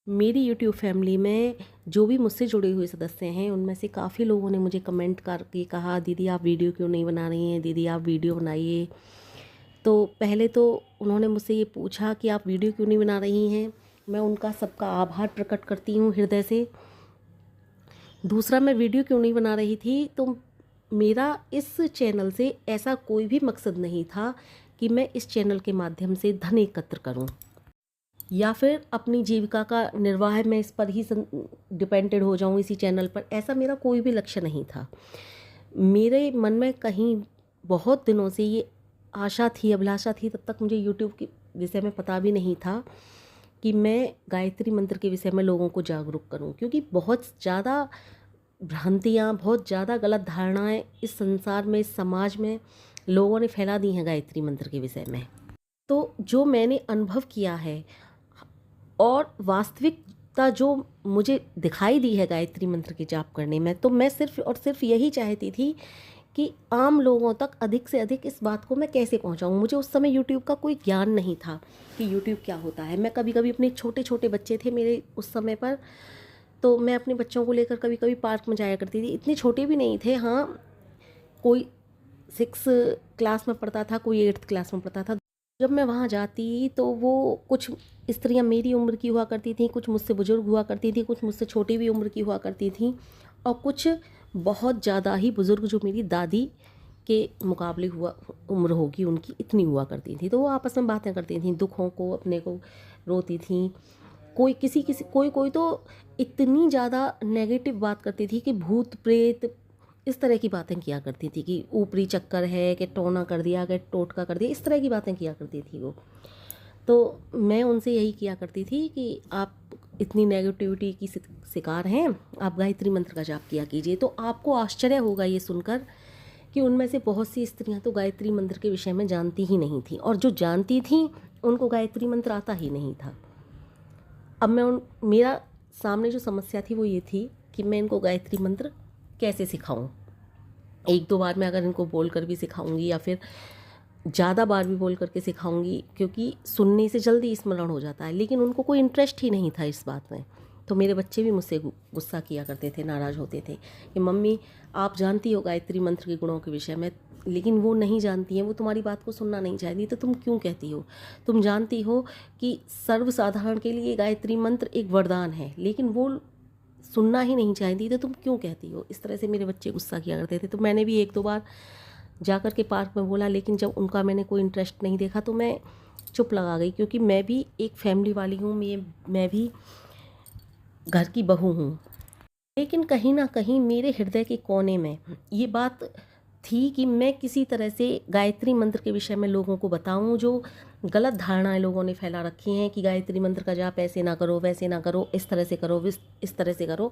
मेरी YouTube family में जो भी मुझसे जुड़े हुए सदस्य हैं, उनमें से काफ़ी लोगों ने मुझे कमेंट करके कहा, दीदी आप वीडियो क्यों नहीं बना रही हैं, दीदी आप वीडियो बनाइए। तो पहले तो उन्होंने मुझसे ये पूछा कि आप वीडियो क्यों नहीं बना रही हैं। मैं उनका सबका आभार प्रकट करती हूँ हृदय से। दूसरा, मैं वीडियो क्यों नहीं बना रही थी, तो मेरा इस चैनल से ऐसा कोई भी मकसद नहीं था कि मैं इस चैनल के माध्यम से धन एकत्र करूँ या फिर अपनी जीविका का निर्वाह मैं इस पर ही डिपेंडेड हो जाऊं, इसी चैनल पर। ऐसा मेरा कोई भी लक्ष्य नहीं था। मेरे मन में कहीं बहुत दिनों से ये आशा थी, अभिलाषा थी, तब तक मुझे यूट्यूब के विषय में पता भी नहीं था कि मैं गायत्री मंत्र के विषय में लोगों को जागरूक करूं, क्योंकि बहुत ज़्यादा भ्रांतियाँ, बहुत ज़्यादा गलत धारणाएं इस संसार में, इस समाज में लोगों ने फैला दी हैं गायत्री मंत्र के विषय में। तो जो मैंने अनुभव किया है और वास्तविकता जो मुझे दिखाई दी है गायत्री मंत्र के जाप करने में, तो मैं सिर्फ और सिर्फ यही चाहती थी कि आम लोगों तक अधिक से अधिक इस बात को मैं कैसे पहुंचाऊं। मुझे उस समय यूट्यूब का कोई ज्ञान नहीं था कि यूट्यूब क्या होता है। मैं कभी कभी अपने छोटे छोटे बच्चे थे मेरे उस समय पर, तो मैं अपने बच्चों को लेकर कभी कभी पार्क में जाया करती थी। इतने छोटे भी नहीं थे, हाँ, कोई 6 क्लास में पढ़ता था, कोई 8th क्लास में पढ़ता था। जब मैं वहाँ जाती तो वो कुछ स्त्रियाँ मेरी उम्र की हुआ करती थीं, कुछ मुझसे बुज़ुर्ग हुआ करती थी, कुछ मुझसे छोटी भी उम्र की हुआ करती थीं, और कुछ बहुत ज़्यादा ही बुज़ुर्ग जो मेरी दादी के मुकाबले हुआ उम्र होगी उनकी, इतनी हुआ करती थी। तो वो आपस में बातें करती थीं, दुखों को अपने को रोती थीं। कोई किसी किसी कोई कोई तो इतनी ज़्यादा नेगेटिव बात करती थी कि भूत प्रेत, इस तरह की बातें किया करती थी कि ऊपरी चक्कर है, कि टोना कर दिया, कि टोटका कर दिया, इस तरह की बातें किया करती थी वो। तो मैं उनसे यही किया करती थी कि आप इतनी नेगेटिविटी की शिकार हैं, आप गायत्री मंत्र का जाप किया कीजिए। तो आपको आश्चर्य होगा ये सुनकर कि उनमें से बहुत सी स्त्रियां तो गायत्री मंत्र के विषय में जानती ही नहीं थी, और जो जानती थीं उनको गायत्री मंत्र आता ही नहीं था। अब मेरा सामने जो समस्या थी वो ये थी कि मैं इनको गायत्री मंत्र कैसे सिखाऊं। एक दो बार मैं अगर इनको बोल कर भी सिखाऊंगी या फिर ज़्यादा बार भी बोल करके सिखाऊंगी, क्योंकि सुनने से जल्दी स्मरण हो जाता है, लेकिन उनको कोई इंटरेस्ट ही नहीं था इस बात में। तो मेरे बच्चे भी मुझसे गुस्सा किया करते थे, नाराज़ होते थे कि मम्मी आप जानती हो गायत्री मंत्र के गुणों के विषय में, लेकिन वो नहीं जानती हैं, वो तुम्हारी बात को सुनना नहीं चाहती, तो तुम क्यों कहती हो। तुम जानती हो कि सर्वसाधारण के लिए गायत्री मंत्र एक वरदान है, लेकिन वो सुनना ही नहीं चाहती, तो तुम क्यों कहती हो। इस तरह से मेरे बच्चे गुस्सा किया करते थे। तो मैंने भी एक दो बार जा कर के पार्क में बोला, लेकिन जब उनका मैंने कोई इंटरेस्ट नहीं देखा तो मैं चुप लगा गई, क्योंकि मैं भी एक फैमिली वाली हूँ, मैं भी घर की बहू हूँ। लेकिन कहीं ना कहीं मेरे हृदय के कोने में ये बात थी कि मैं किसी तरह से गायत्री मंत्र के विषय में लोगों को बताऊं। जो गलत धारणाएं लोगों ने फैला रखी हैं कि गायत्री मंत्र का जाप ऐसे ना करो, वैसे ना करो, इस तरह से करो, इस तरह से करो।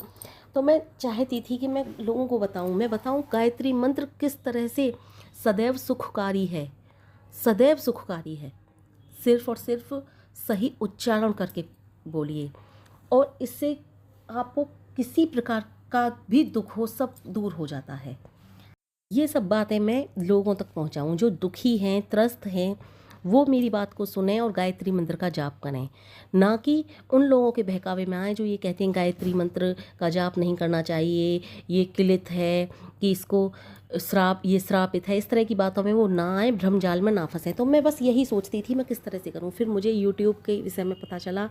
तो मैं चाहती थी कि मैं लोगों को बताऊं, मैं बताऊं गायत्री मंत्र किस तरह से सदैव सुखकारी है, सदैव सुखकारी है। सिर्फ और सिर्फ सही उच्चारण करके बोलिए, और इससे आपको किसी प्रकार का भी दुख हो सब दूर हो जाता है। ये सब बातें मैं लोगों तक पहुंचाऊं, जो दुखी हैं, त्रस्त हैं, वो मेरी बात को सुने और गायत्री मंत्र का जाप करें, ना कि उन लोगों के बहकावे में आए जो ये कहते हैं गायत्री मंत्र का जाप नहीं करना चाहिए, ये किलित है, कि इसको श्राप, ये श्रापित है, इस तरह की बातों में वो ना आए, भ्रम जाल में ना फंसे। तो मैं बस यही सोचती थी मैं किस तरह से करूँ। फिर मुझे यूट्यूब के विषय में पता चला,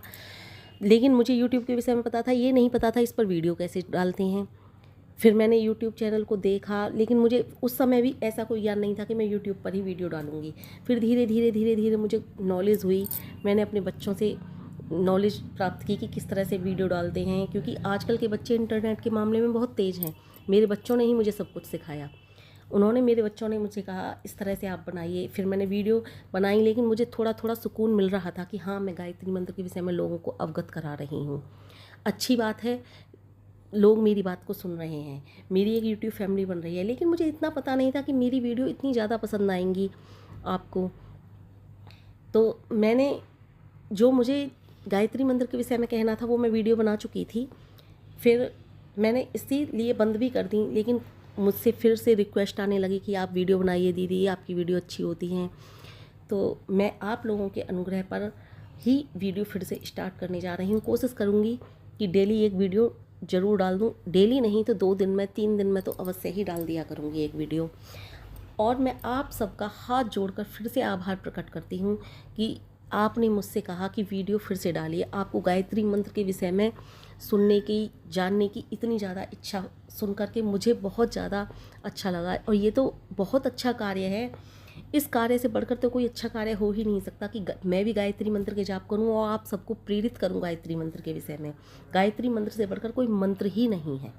लेकिन मुझे यूट्यूब के विषय में पता था, ये नहीं पता था इस पर वीडियो कैसे डालते हैं। फिर मैंने यूट्यूब चैनल को देखा, लेकिन मुझे उस समय भी ऐसा कोई ज्ञान नहीं था कि मैं यूट्यूब पर ही वीडियो डालूंगी। फिर धीरे धीरे धीरे धीरे मुझे नॉलेज हुई, मैंने अपने बच्चों से नॉलेज प्राप्त की कि किस तरह से वीडियो डालते हैं, क्योंकि आजकल के बच्चे इंटरनेट के मामले में बहुत तेज़ हैं। मेरे बच्चों ने ही मुझे सब कुछ सिखाया। मेरे बच्चों ने मुझे कहा इस तरह से आप बनाइए। फिर मैंने वीडियो बनाई, लेकिन मुझे थोड़ा थोड़ा सुकून मिल रहा था कि हाँ, मैं गायत्री मंत्र के विषय में लोगों को अवगत करा रही हूँ। अच्छी बात है, लोग मेरी बात को सुन रहे हैं, मेरी एक यूट्यूब फैमिली बन रही है। लेकिन मुझे इतना पता नहीं था कि मेरी वीडियो इतनी ज़्यादा पसंद आएंगी आपको। तो मैंने, जो मुझे गायत्री मंत्र के विषय में कहना था वो मैं वीडियो बना चुकी थी। फिर मैंने इसीलिए बंद भी कर दी, लेकिन मुझसे फिर से रिक्वेस्ट आने लगी कि आप वीडियो बनाइए दीदी, आपकी वीडियो अच्छी होती हैं। तो मैं आप लोगों के अनुग्रह पर ही वीडियो फिर से स्टार्ट करने जा रही हूँ। कोशिश करूँगी कि डेली एक वीडियो ज़रूर डाल दूँ, डेली नहीं तो 2 दिन में 3 दिन में तो अवश्य ही डाल दिया करूँगी एक वीडियो। और मैं आप सबका हाथ जोड़कर फिर से आभार प्रकट करती हूँ कि आपने मुझसे कहा कि वीडियो फिर से डालिए। आपको गायत्री मंत्र के विषय में सुनने की, जानने की इतनी ज़्यादा इच्छा सुन कर के मुझे बहुत ज़्यादा अच्छा लगा। और ये तो बहुत अच्छा कार्य है, इस कार्य से बढ़कर तो कोई अच्छा कार्य हो ही नहीं सकता कि मैं भी गायत्री मंत्र के जाप करूँ और आप सबको प्रेरित करूँ गायत्री मंत्र के विषय में। गायत्री मंत्र से बढ़कर कोई मंत्र ही नहीं है।